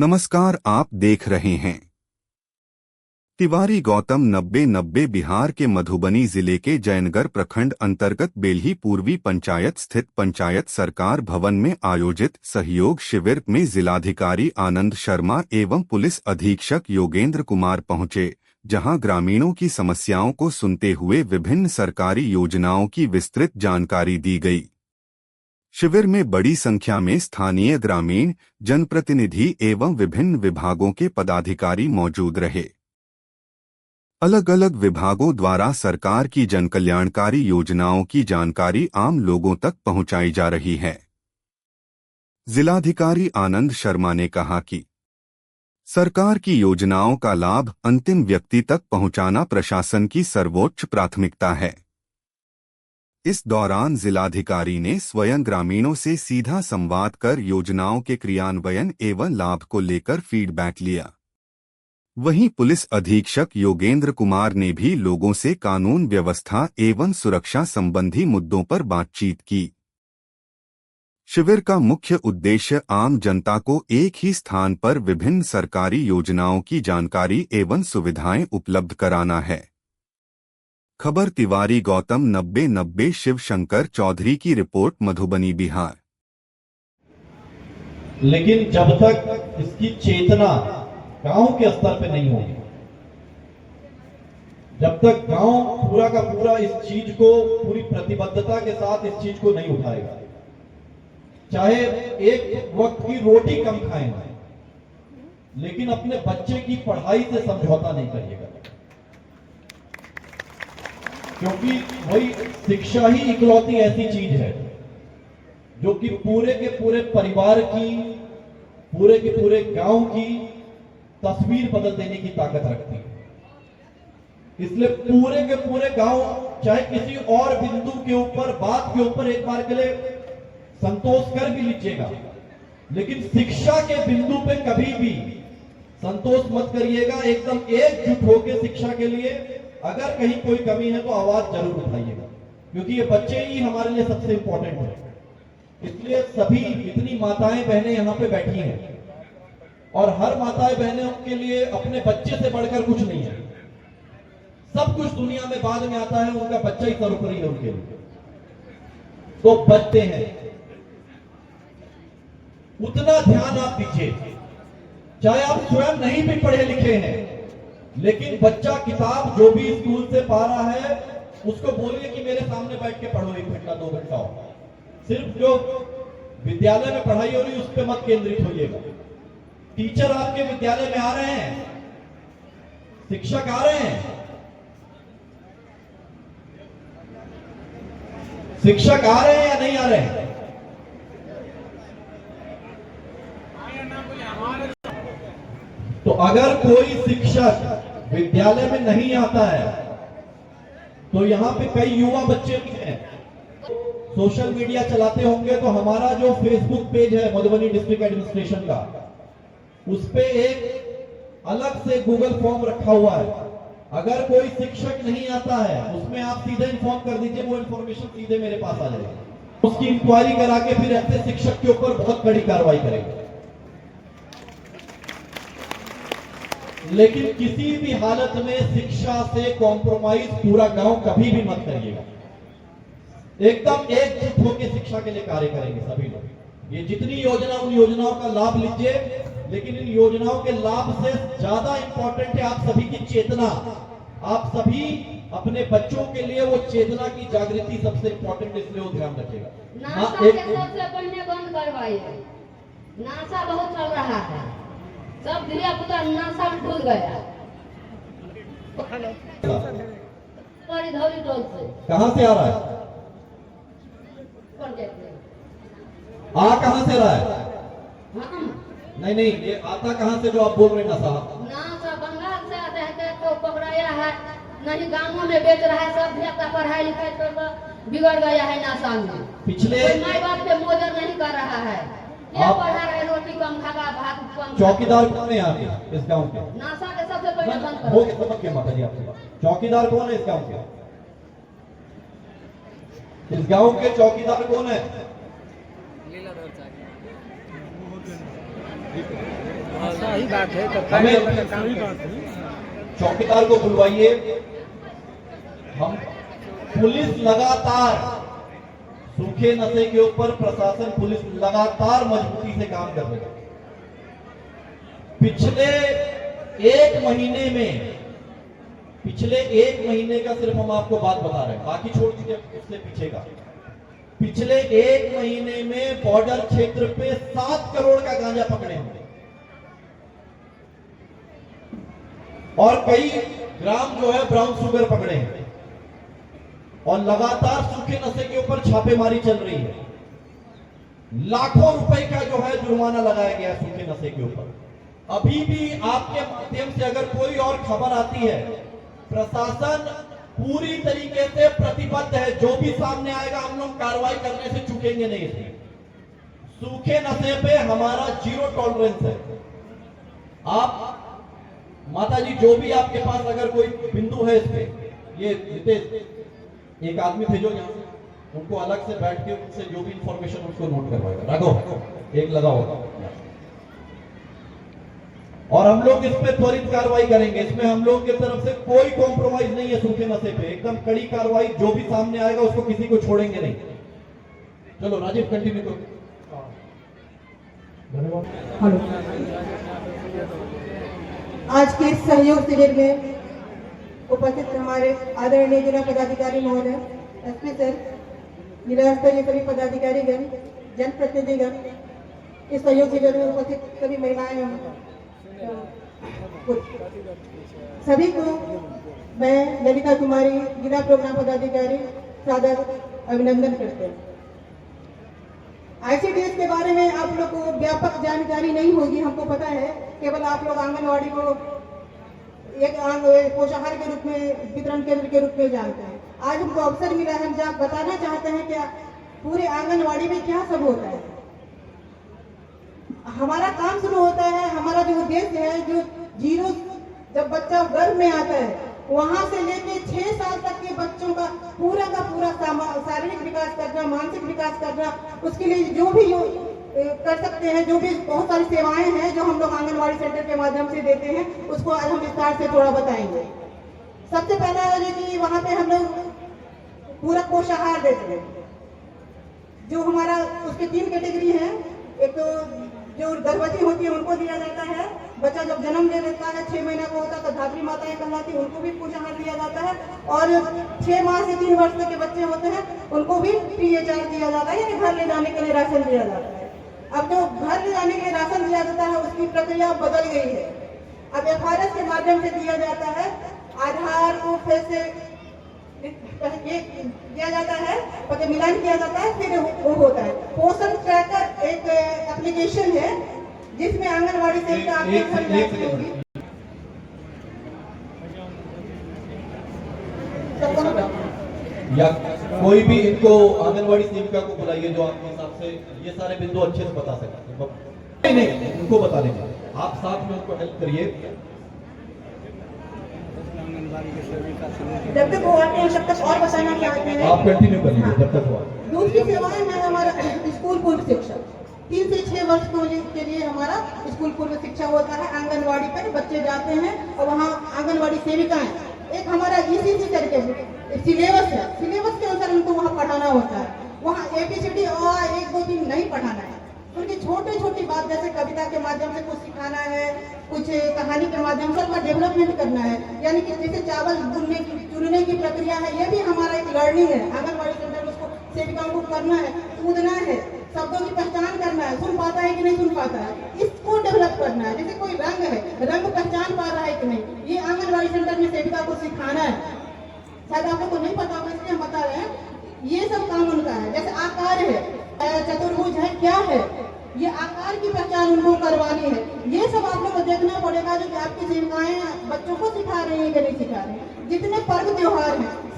नमस्कार, आप देख रहे हैं तिवारी गौतम 90 बिहार के मधुबनी जिले के जयनगर प्रखंड अंतर्गत बेल्ही पूर्वी पंचायत स्थित पंचायत सरकार भवन में आयोजित सहयोग शिविर में जिलाधिकारी आनंद शर्मा एवं पुलिस अधीक्षक योगेंद्र कुमार पहुंचे, जहां ग्रामीणों की समस्याओं को सुनते हुए विभिन्न सरकारी योजनाओं की विस्तृत जानकारी दी गई। शिविर में बड़ी संख्या में स्थानीय ग्रामीण, जनप्रतिनिधि एवं विभिन्न विभागों के पदाधिकारी मौजूद रहे। अलग अलग विभागों द्वारा सरकार की जनकल्याणकारी योजनाओं की जानकारी आम लोगों तक पहुंचाई जा रही है। जिलाधिकारी आनंद शर्मा ने कहा कि सरकार की योजनाओं का लाभ अंतिम व्यक्ति तक पहुंचाना प्रशासन की सर्वोच्च प्राथमिकता है। इस दौरान जिलाधिकारी ने स्वयं ग्रामीणों से सीधा संवाद कर योजनाओं के क्रियान्वयन एवं लाभ को लेकर फीडबैक लिया। वहीं पुलिस अधीक्षक योगेंद्र कुमार ने भी लोगों से कानून व्यवस्था एवं सुरक्षा संबंधी मुद्दों पर बातचीत की। शिविर का मुख्य उद्देश्य आम जनता को एक ही स्थान पर विभिन्न सरकारी योजनाओं की जानकारी एवं सुविधाएं उपलब्ध कराना है। खबर तिवारी गौतम 90 शिव शंकर चौधरी की रिपोर्ट, मधुबनी बिहार। लेकिन जब तक इसकी चेतना गांव के स्तर पे नहीं होगी, जब तक गांव पूरा का पूरा इस चीज को पूरी प्रतिबद्धता के साथ इस चीज को नहीं उठाएगा, चाहे एक वक्त की रोटी कम खाएं, लेकिन अपने बच्चे की पढ़ाई से समझौता नहीं करिएगा, क्योंकि वही शिक्षा ही इकलौती ऐसी चीज है जो कि पूरे के पूरे परिवार की, पूरे के पूरे गांव की तस्वीर बदल देने की ताकत रखती है। इसलिए पूरे के पूरे गांव चाहे किसी और बिंदु के ऊपर, बात के ऊपर एक बार के लिए संतोष कर भी लीजिएगा, लेकिन शिक्षा के बिंदु पे कभी भी संतोष मत करिएगा। एकदम एकजुट होकर शिक्षा के लिए अगर कहीं कोई कमी है तो आवाज जरूर उठाइएगा, क्योंकि ये बच्चे ही हमारे लिए सबसे इंपॉर्टेंट है। इसलिए सभी इतनी माताएं बहनें यहाँ पे बैठी हैं, और हर माताएं बहनें के लिए अपने बच्चे से बढ़कर कुछ नहीं है। सब कुछ दुनिया में बाद में आता है, उनका बच्चा ही सर्वोपरि है उनके लिए। तो बच्चे हैं, उतना ध्यान आप दीजिए। चाहे आप स्वयं नहीं भी पढ़े लिखे हैं, लेकिन बच्चा किताब जो भी स्कूल से पा रहा है उसको बोलिए कि मेरे सामने बैठ के पढ़ो 1 घंटा 2 घंटा। सिर्फ जो विद्यालय में पढ़ाई हो रही उस पर मत केंद्रित होइएगा। टीचर आपके विद्यालय में आ रहे हैं, शिक्षक आ रहे हैं, शिक्षक आ रहे हैं या नहीं आ रहे हैं? तो अगर कोई शिक्षक विद्यालय में नहीं आता है तो यहाँ पे कई युवा बच्चे भी हैं, सोशल मीडिया चलाते होंगे, तो हमारा जो फेसबुक पेज है मधुबनी डिस्ट्रिक्ट एडमिनिस्ट्रेशन का, उस पे एक अलग से गूगल फॉर्म रखा हुआ है। अगर कोई शिक्षक नहीं आता है उसमें आप सीधे इन्फॉर्म कर दीजिए, वो इन्फॉर्मेशन सीधे मेरे पास आ जाएगी। उसकी इंक्वायरी करा के फिर ऐसे शिक्षक के ऊपर बहुत बड़ी कार्रवाई करेंगे। लेकिन किसी भी हालत में शिक्षा से कॉम्प्रोमाइज पूरा गांव कभी भी मत करिएगा। एकदम एकजुट होकर शिक्षा के लिए कार्य करेंगे सभी लोग। ये जितनी योजना, उन योजनाओं का लाभ लीजिए, लेकिन इन योजनाओं के लाभ से ज्यादा इंपॉर्टेंट है आप सभी की चेतना। आप सभी अपने बच्चों के लिए वो चेतना की जागृति सबसे इंपॉर्टेंट, इसलिए वो ध्यान रखिएगा। नासा के सबसे पहले बंद करवाइए। नासा बहुत चल रहा है, सब दिया पुता नासा में घुस गया। धौली टोल से कहां से आ रहा है? कौन कहते हैं? कहां से रहा है? नहीं, ये आता कहां से जो आप बोल रहे हैं? नासा बंगाल से आता है, तो पकड़ाया है, नहीं गांवों में बेच रहा है। सब भी पढ़ाई लिखाई कर बिगड़ गया है नासा में। पिछले माई बाप पे मोजर नहीं कर रहा है, क्या पढ़ा रहे, रोटी कम खागा, भात कम। चौकीदार कौन है यहाँ इस गांव के? नासा के सबसे पहले बंद हो गया, समझ गया माता जी आपसे। चौकीदार कौन है इस गांव के? इस गांव के चौकीदार कौन है? सही बात है। तो हमें सही बात है। चौकीदार को बुलवाइए। हम पुलिस लगातार सूखे नशे के ऊपर प्रशासन पुलिस लगातार मजबूती से काम कर रही है। पिछले एक महीने का सिर्फ हम आपको बात बता रहे हैं, बाकी छोड़ दीजिए उससे पीछे का। पिछले एक महीने में बॉर्डर क्षेत्र पे 7 करोड़ का गांजा पकड़े होंगे और कई ग्राम जो है ब्राउन शुगर पकड़े हैं और लगातार सूखे नशे के ऊपर छापेमारी चल रही है। लाखों रुपए का जो है जुर्माना लगाया गया सूखे नशे के ऊपर। अभी भी आपके माध्यम से अगर कोई और खबर आती है, प्रशासन पूरी तरीके से प्रतिबद्ध है। जो भी सामने आएगा हम लोग कार्रवाई करने से चूकेंगे नहीं। इसमें सूखे नशे पे हमारा 0 टॉलरेंस है। आप माता जी जो भी आपके पास अगर कोई बिंदु है इस पे, ये एक आदमी भेजो यहाँ से, उनको अलग से बैठ के उनसे जो भी इंफॉर्मेशन उसको नोट करवाएगा। रखो, एक लगाओ और हम लोग इस पे त्वरित कार्रवाई करेंगे। इसमें हम लोग की तरफ से कोई कॉम्प्रोमाइज नहीं है। सूखे नशे पे एकदम कड़ी कार्रवाई। जो भी सामने आएगा उसको किसी को छोड़ेंगे नहीं। चलो राजीव कंटिन्यू करो। हेलो, आज के इस सहयोग शिविर में उपस्थित हमारे आदरणीय जिला पदाधिकारी महोदय, एसपी सर, जिला स्तरीय सभी पदाधिकारीगण, जनप्रतिनिधिगण, इस सहयोग शिविर में उपस्थित सभी महिलाएं, सभी को मैं ललिता कुमारी, जिला प्रोग्राम पदाधिकारी, सादर अभिनंदन करते हैं। ICDS के बारे में आप लोग को व्यापक जानकारी नहीं होगी, हमको पता है। केवल आप लोग आंगनवाड़ी को एक पोषाहार के रूप में, वितरण केंद्र के रूप में जानते हैं। आज हमको अवसर मिला है, हम जब बताना चाहते हैं क्या पूरे आंगनवाड़ी में क्या सब होता है। हमारा काम शुरू होता है, हमारा जो उद्देश्य है, जो 0 जब बच्चा गर्भ में आता है वहां से लेके 6 साल तक के बच्चों का पूरा शारीरिक विकास करना, मानसिक विकास करना, उसके लिए जो भी कर सकते हैं, जो भी बहुत सारी सेवाएं हैं जो हम लोग आंगनवाड़ी सेंटर के माध्यम से देते हैं, उसको आज हम विस्तार से थोड़ा बताएंगे। सबसे पहला है कि वहां पे हम लोग पूरक पोषाहार देते हैं, जो हमारा उसके 3 कैटेगरी है। एक तो जो गर्भवती होती है उनको दिया जाता है। बच्चा जब जन्म ले लेता है, 6 महीने का होता है तो धात्री माताएं कहलाती है, उनको भी पोषाहार दिया जाता है। और 6 माह से 3 वर्ष तक के बच्चे होते हैं उनको भी THR दिया जाता है, यानी घर ले जाने के लिए राशन दिया जाता है। अब जो घर ले जाने के लिए राशन दिया जाता है उसकी प्रक्रिया बदल गई है। अब FRS के माध्यम से दिया जाता है। आधार को फिर से किया जाता है, पता मिलान किया जाता है, फिर वो होता है। पोषण ट्रैकर एक एप्लीकेशन है जिसमें आंगनवाड़ी से या कोई भी इनको आंगनवाड़ी सेविका को बुलाइए जो आपके हिसाब से ये सारे बिंदु अच्छे से बता सकते हैं। नहीं, उनको बता देंगे, आप साथ में उनको हेल्प करिए। जब तक वो आते हैं तब तक और बताना चाहते हैं। आप कंटिन्यू करिए जब तक वो। दूसरी सेवाएं है हमारा स्कूल पूर्व शिक्षा। 3 से 6 वर्ष के लिए हमारा स्कूल पूर्व शिक्षा होता है। आंगनवाड़ी पर बच्चे जाते हैं और वहाँ आंगनवाड़ी सेविकाएं, एक हमारा ECC करके सिलेबस है, सिलेबस के अनुसार उनको वहाँ पढ़ाना होता है। वहाँ ABCD और 1 2 3 नहीं पढ़ाना है, उनकी छोटी बात जैसे कविता के माध्यम से कुछ सिखाना है, कुछ कहानी के माध्यम से उनका डेवलपमेंट करना है। यानी कि जैसे चावल चुनने की प्रक्रिया है, ये भी हमारा एक लर्निंग है। आंगनवाड़ी सेंटर में उसको सेविकाओं को करना है, कूदना है, शब्दों की पहचान करना है, सुन पाता है कि नहीं सुन पाता है, इसको डेवलप करना है। जैसे कोई रंग है, रंग पहचान पा रहा है कि नहीं, ये आंगनवाड़ी सेंटर में सेविका को सिखाना है। शायद आप लोग को नहीं पता होगा इसलिए हम बता रहे हैं, ये सब काम उनका है। जैसे आकार है, चतुर्भुज है, क्या है, ये आकार की पहचान उनको करवानी है। ये सब आप लोग को देखना पड़ेगा जो कि आपकी सेविकाएं बच्चों को सिखा रही है कि नहीं सिखा रही है। जितने पर्व त्योहार हैं